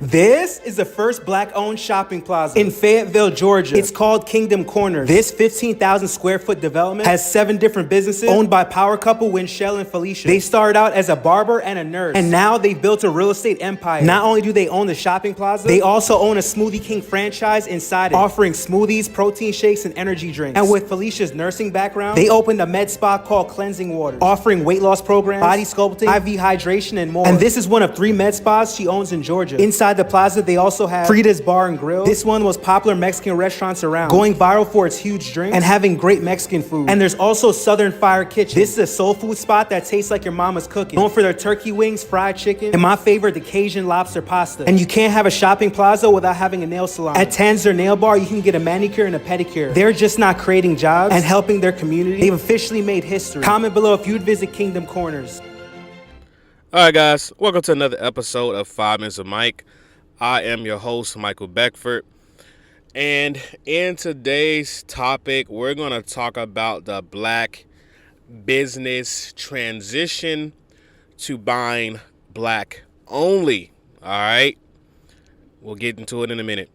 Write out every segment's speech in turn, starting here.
This is the first black-owned shopping plaza in Fayetteville, Georgia. It's called Kingdom Corners. This 15,000 square foot development has 7 different businesses owned by power couple Winchell and Felicia. They started out as a barber and a nurse, and now they've built a real estate empire. Not only do they own the shopping plaza, they also own a Smoothie King franchise inside it, offering smoothies, protein shakes, and energy drinks. And with Felicia's nursing background, they opened a med spa called Cleansing Water, offering weight loss programs, body sculpting, IV hydration, and more. And this is one of 3 med spas she owns in Georgia. Inside the plaza, they also have Frida's Bar and Grill. This one was popular Mexican restaurants around, going viral for its huge drinks and having great Mexican food. And there's also Southern Fire Kitchen. This is a soul food spot that tastes like your mama's cooking, known for their turkey wings, fried chicken, and my favorite, the Cajun lobster pasta. And you can't have a shopping plaza without having a nail salon. At Tanzer Nail Bar, you can get a manicure and a pedicure. They're just not creating jobs and helping their community. They've officially made history. Comment below if you'd visit Kingdom Corners. All right, guys, welcome to another episode of 5 Minutes with Mike. I am your host, Michael Beckford, and in today's topic, we're going to talk about the black business transition to buying black only. All right, we'll get into it in a minute.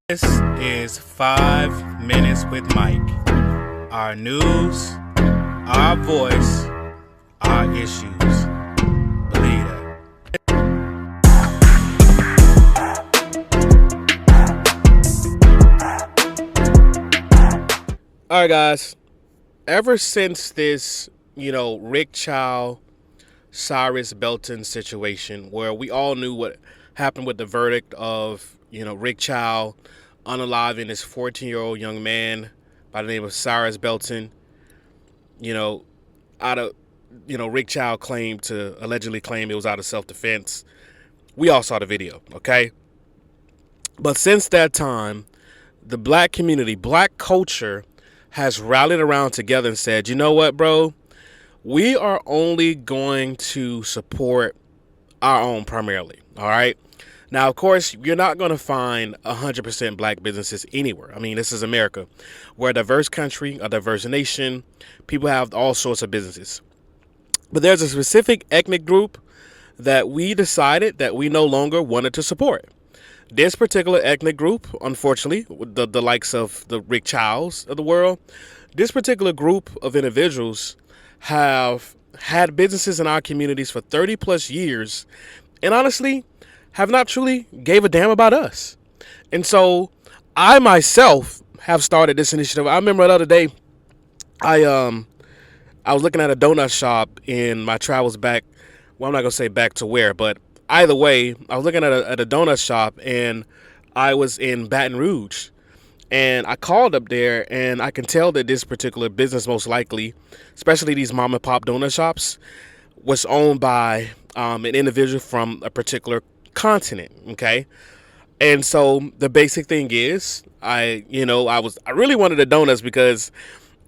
This is 5 Minutes with Mike. Our news, our voice, our issues. Believe that. All right, guys, ever since this, Rick Chow, Cyrus Belton situation, where we all knew what happened with the verdict of, Rick Chow unaliving this 14-year-old young man by the name of Cyrus Belton, Rick Chow allegedly claimed it was out of self-defense. We all saw the video, okay? But since that time, the black community, black culture, has rallied around together and said, you know what, bro? We are only going to support our own primarily, all right? Now, of course, you're not going to find 100% black businesses anywhere. I mean, this is America. We're a diverse country, a diverse nation. People have all sorts of businesses. But there's a specific ethnic group that we decided that we no longer wanted to support. This particular ethnic group, unfortunately, the likes of the Rick Chows of the world, this particular group of individuals have had businesses in our communities for 30 plus years and honestly have not truly gave a damn about us. And so I myself have started this initiative. I remember the other day, I was looking at a donut shop in my travels back. Well, I'm not going to say back to where, but either way, I was looking at a donut shop, and I was in Baton Rouge, and I called up there, and I can tell that this particular business, most likely, especially these mom and pop donut shops, was owned by an individual from a particular continent. Okay, and so the basic thing is, I really wanted the donuts because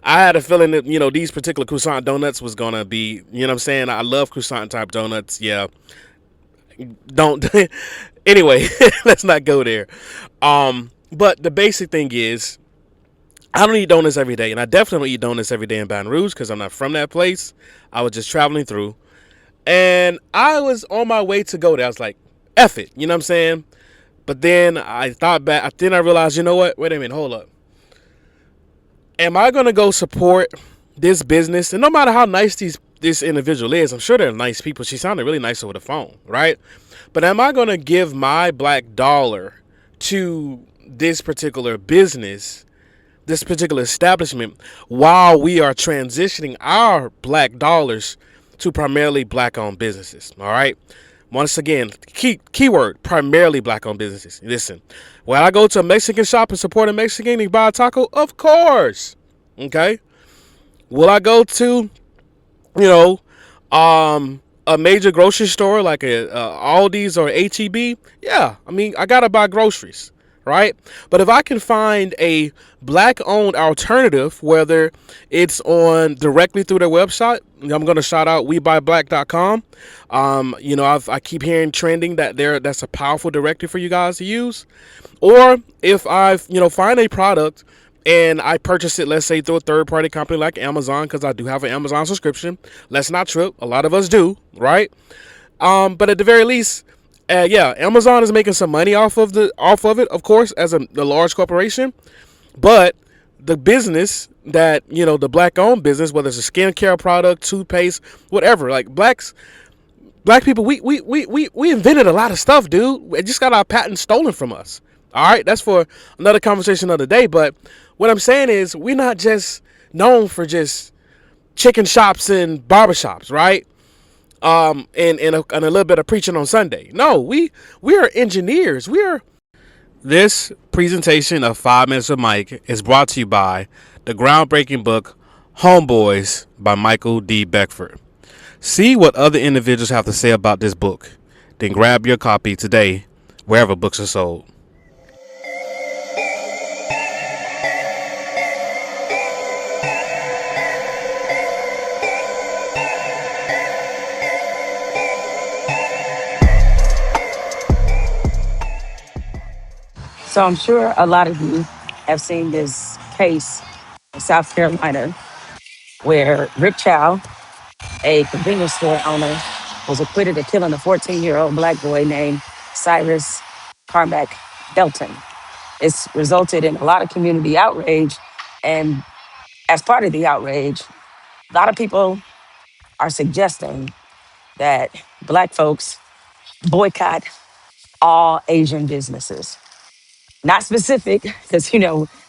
I had a feeling that, these particular croissant donuts was gonna be, I love croissant type donuts. Yeah. Don't anyway, let's not go there. But the basic thing is, I don't eat donuts every day, and I definitely don't eat donuts every day in Baton Rouge because I'm not from that place. I was just traveling through, and I was on my way to go there. I was like, F it, you know what I'm saying? But then I thought back, then I realized, you know what? Wait a minute, hold up. Am I gonna go support this business? And no matter how nice this individual is, I'm sure they're nice people. She sounded really nice over the phone, right? But am I going to give my black dollar to this particular business, this particular establishment, while we are transitioning our black dollars to primarily black-owned businesses, all right? Once again, keyword, primarily black-owned businesses. Listen, when I go to a Mexican shop and support a Mexican and buy a taco, of course, okay? Will I go to a major grocery store like a Aldi's or HEB? Yeah, I mean, I gotta buy groceries, right? But if I can find a black-owned alternative, whether it's on directly through their website, I'm gonna shout out WeBuyBlack.com. I keep hearing trending that that's a powerful directory for you guys to use. Or if I find a product and I purchase it, let's say, through a third-party company like Amazon, because I do have an Amazon subscription. Let's not trip. A lot of us do, right? But at the very least, Yeah, Amazon is making some money off of it, of course, as a large corporation. But the business that, the black owned business, whether it's a skincare product, toothpaste, whatever, like black people, we invented a lot of stuff, dude. We just got our patents stolen from us. All right, that's for another conversation of the day. But what I'm saying is, we're not just known for just chicken shops and barbershops, right? And a little bit of preaching on Sunday. No, we are engineers. This presentation of 5 Minutes with Mike is brought to you by the groundbreaking book Homeboys by Michael D. Beckford. See what other individuals have to say about this book. Then grab your copy today, wherever books are sold. So I'm sure a lot of you have seen this case in South Carolina where Rick Chow, a convenience store owner, was acquitted of killing a 14-year-old black boy named Cyrus Carmack Belton. It's resulted in a lot of community outrage. And as part of the outrage, a lot of people are suggesting that black folks boycott all Asian businesses. Not specific, because,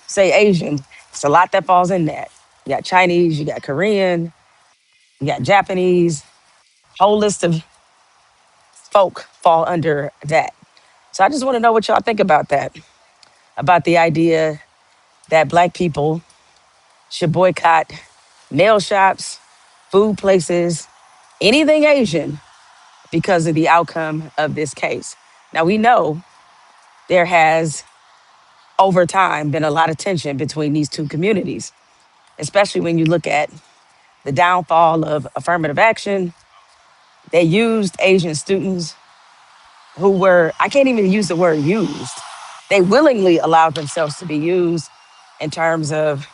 say Asian, it's a lot that falls in that. You got Chinese, you got Korean, you got Japanese, whole list of folk fall under that. So I just want to know what y'all think about that, about the idea that black people should boycott nail shops, food places, anything Asian because of the outcome of this case. Now we know there has over time been a lot of tension between these two communities, especially when you look at the downfall of affirmative action. They used Asian students who were, I can't even use the word used. They willingly allowed themselves to be used in terms of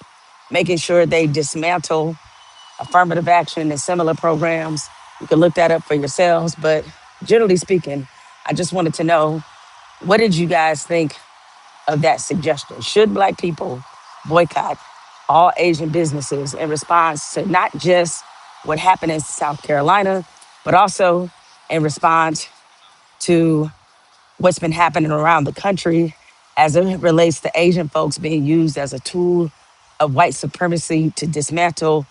making sure they dismantle affirmative action and similar programs. You can look that up for yourselves. But generally speaking, I just wanted to know, what did you guys think of that suggestion? Should black people boycott all Asian businesses in response to not just what happened in South Carolina, but also in response to what's been happening around the country as it relates to Asian folks being used as a tool of white supremacy to dismantle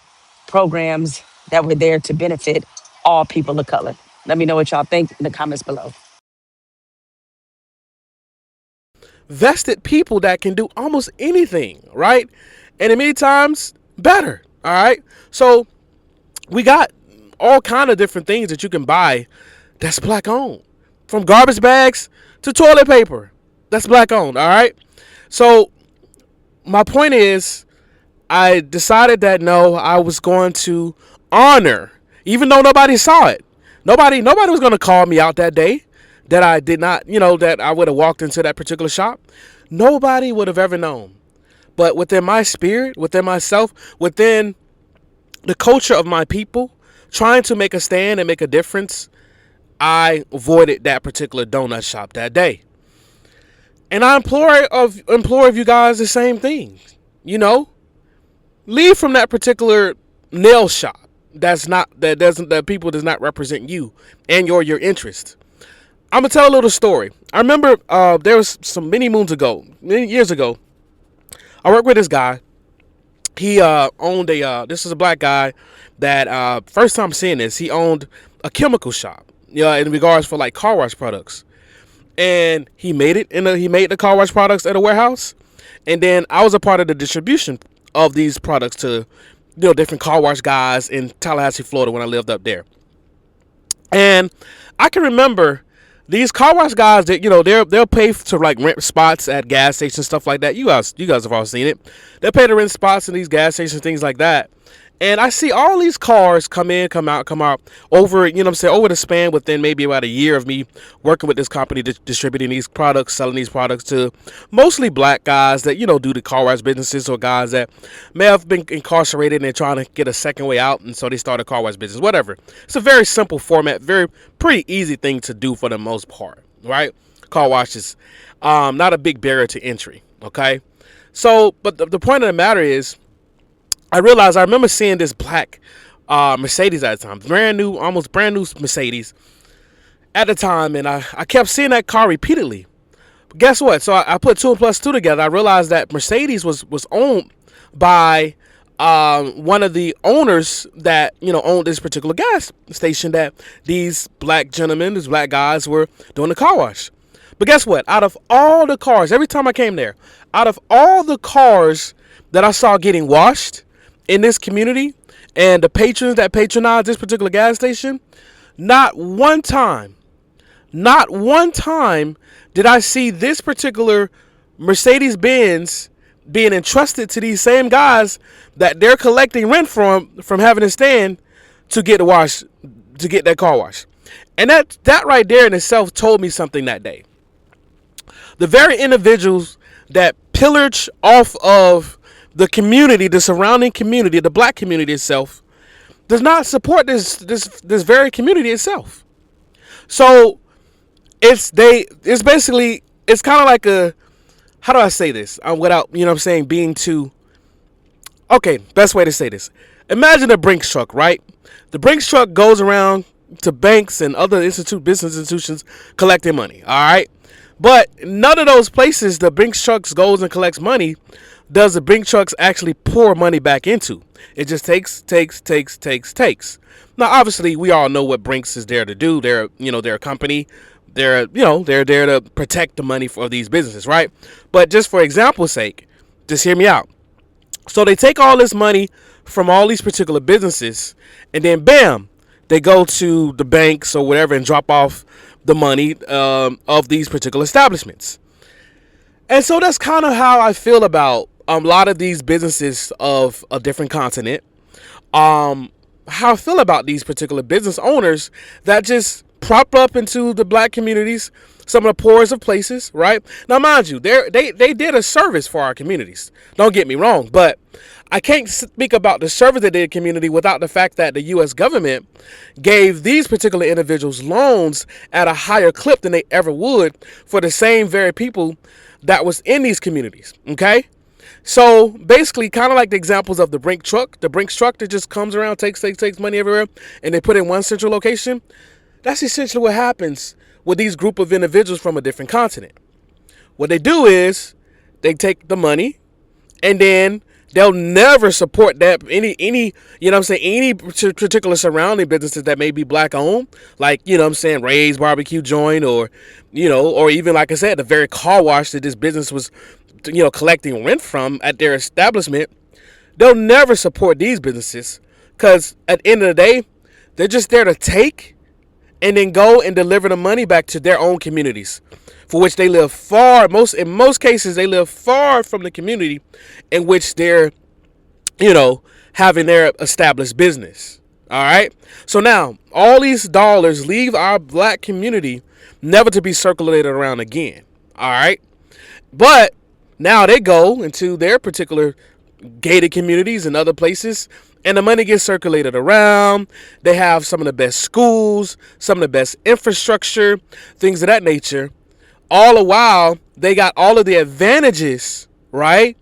programs that were there to benefit all people of color? Let me know what y'all think in the comments below. Vested people that can do almost anything, right? And in many times, better, all right? So we got all kind of different things that you can buy that's black owned. From garbage bags to toilet paper, that's black owned, all right? So my point is, I decided that no, I was going to honor, even though nobody saw it. Nobody was going to call me out that day that I did not, that I would have walked into that particular shop. Nobody would have ever known. But within my spirit, within myself, within the culture of my people, trying to make a stand and make a difference, I avoided that particular donut shop that day. And I implore of you guys the same thing. Leave from that particular nail shop that people does not represent you and your interest. I'm gonna tell a little story. I remember there was many years ago, I worked with this guy. He owned this is a black guy that first time seeing this, he owned a chemical shop, in regards for like car wash products. And he made the car wash products at a warehouse. And then I was a part of the distribution of these products to, different car wash guys in Tallahassee, Florida when I lived up there. And I can remember these car wash guys that, they'll pay to like rent spots at gas stations, stuff like that. You guys have all seen it. They'll pay to rent spots in these gas stations, things like that. And I see all these cars come in, come out over, you know what I'm saying, over the span within maybe about a year of me working with this company, distributing these products, selling these products to mostly black guys that, you know, do the car wash businesses, or guys that may have been incarcerated and they're trying to get a second way out. And so they start a car wash business, whatever. It's a very simple format, pretty easy thing to do for the most part, right? Car washes, not a big barrier to entry. Okay. So, but the point of the matter is, I remember seeing this black Mercedes at the time, almost brand new Mercedes at the time, and I kept seeing that car repeatedly. But guess what? So I put 2 and plus 2 together. I realized that Mercedes was owned by one of the owners that, you know, owned this particular gas station that these black gentlemen, these black guys were doing the car wash. But guess what? Out of all the cars, every time I came there, out of all the cars that I saw getting washed in this community and the patrons that patronize this particular gas station, not one time did I see this particular Mercedes-Benz being entrusted to these same guys that they're collecting rent from having to stand to get that car wash. And that right there in itself told me something that day. The very individuals that pillaged off of the community, the surrounding community, the black community itself, does not support this very community itself. So it's basically, it's kind of like a, how do I say this without, you know what I'm saying, being too, okay, best way to say this. Imagine a Brinks truck, right? The Brinks truck goes around to banks and other business institutions collecting money, all right? But none of those places the Brinks trucks goes and collects money does the Brinks trucks actually pour money back into. It just takes. Now, obviously, we all know what Brinks is there to do. They're a company. They're there to protect the money for these businesses, right? But just for example's sake, just hear me out. So they take all this money from all these particular businesses, and then bam, they go to the banks or whatever and drop off the money of these particular establishments. And so that's kind of how I feel about a lot of these businesses of a different continent. How I feel about these particular business owners that just prop up into the black communities, some of the poorest of places, right? Now, mind you, they did a service for our communities. Don't get me wrong, but I can't speak about the service they did community without the fact that the U.S. government gave these particular individuals loans at a higher clip than they ever would for the same very people that was in these communities, okay? So basically, kind of like the examples of the Brinks truck that just comes around, takes money everywhere, and they put it in one central location. That's essentially what happens with these group of individuals from a different continent. What they do is they take the money, and then they'll never support that any you know what I'm saying, any particular surrounding businesses that may be black owned, like, you know what I'm saying, Ray's barbecue joint, or, you know, or even, like I said, the very car wash that this business was, you know, collecting rent from at their establishment. They'll never support these businesses because at the end of the day, they're just there to take and then go and deliver the money back to their own communities, for which they live far. In most cases, they live far from the community in which they're, you know, having their established business. All right. So now all these dollars leave our black community, never to be circulated around again. All right. But now they go into their particular gated communities and other places, and the money gets circulated around. They have some of the best schools, some of the best infrastructure, things of that nature. All the while, they got all of the advantages, right,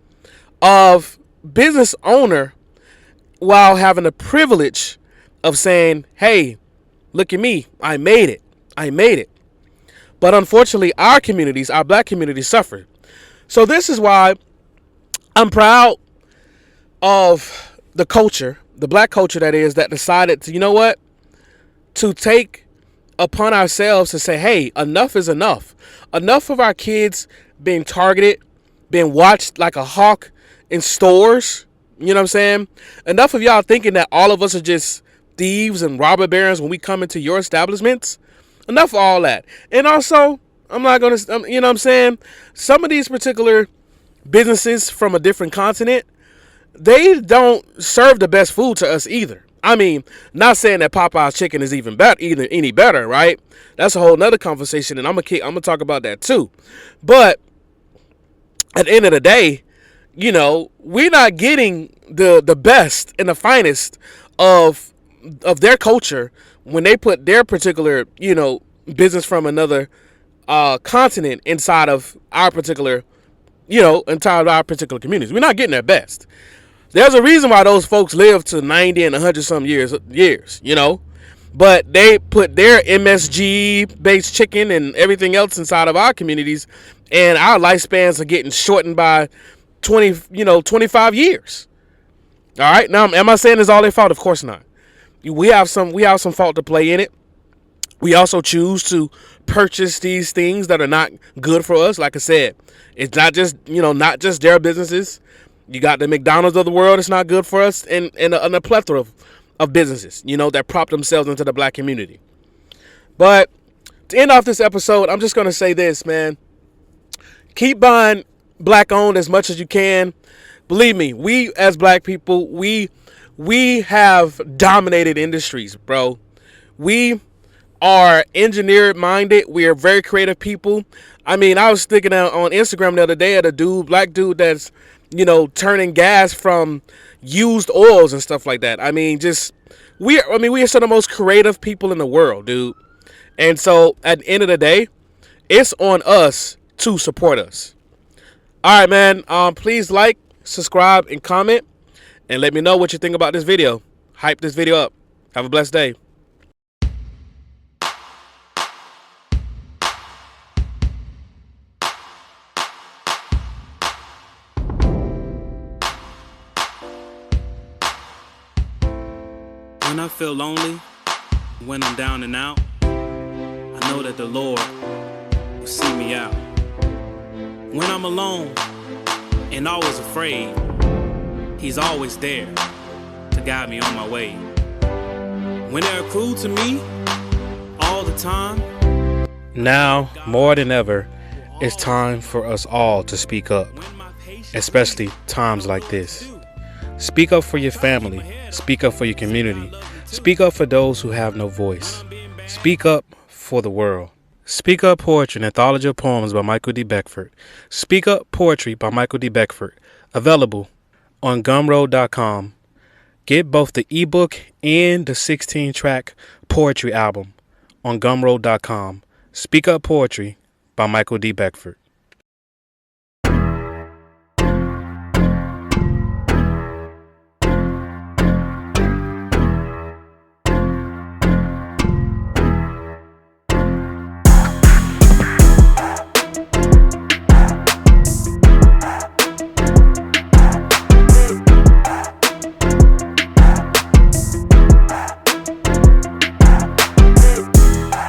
of business owner, while having the privilege of saying, hey, look at me, I made it. But unfortunately, our communities, our black communities, suffer. So this is why I'm proud of the culture, the black culture that is, that decided to, you know what, to take upon ourselves to say, hey, enough is enough. Enough of our kids being targeted, being watched like a hawk in stores. You know what I'm saying? Enough of y'all thinking that all of us are just thieves and robber barons when we come into your establishments. Enough of all that. And also, I'm not going to, you know what I'm saying? Some of these particular businesses from a different continent, they don't serve the best food to us either. I mean, not saying that Popeye's chicken is even better, any better, right? That's a whole nother conversation, and I'm gonna talk about that too. But at the end of the day, you know, we're not getting the best and the finest of their culture when they put their particular, you know, business from another continent inside of our particular, you know, inside of our particular communities. We're not getting their best. There's a reason why those folks live to 90 and 100 some years, you know. But they put their MSG based chicken and everything else inside of our communities, and our lifespans are getting shortened by 25 years. All right. Now, am I saying it's all their fault? Of course not. We have some fault to play in it. We also choose to purchase these things that are not good for us. Like I said, it's not just their businesses. You got the McDonald's of the world. It's not good for us, and a plethora of businesses, you know, that prop themselves into the black community. But to end off this episode, I'm just going to say this, man. Keep buying black owned as much as you can. Believe me, we as black people, we have dominated industries, bro. We are engineer minded. We are very creative people. I mean, I was thinking on Instagram the other day at a black dude that's, you know, turning gas from used oils and stuff like that. I mean, we are some of the most creative people in the world, dude. And so at the end of the day, it's on us to support us. All right, man. Please like, subscribe, and comment, and let me know what you think about this video. Hype this video up. Have a blessed day. When I feel lonely, when I'm down and out, I know that the Lord will see me out. When I'm alone and always afraid, He's always there to guide me on my way. When they're cruel to me all the time, now more than ever, it's time for us all to speak up, especially times like this. Speak up for your family. Speak up for your community. Speak up for those who have no voice. Speak up for the world. Speak Up Poetry, an anthology of poems by Michael D. Beckford. Speak Up Poetry by Michael D. Beckford. Available on Gumroad.com. Get both the ebook and the 16-track poetry album on Gumroad.com. Speak Up Poetry by Michael D. Beckford.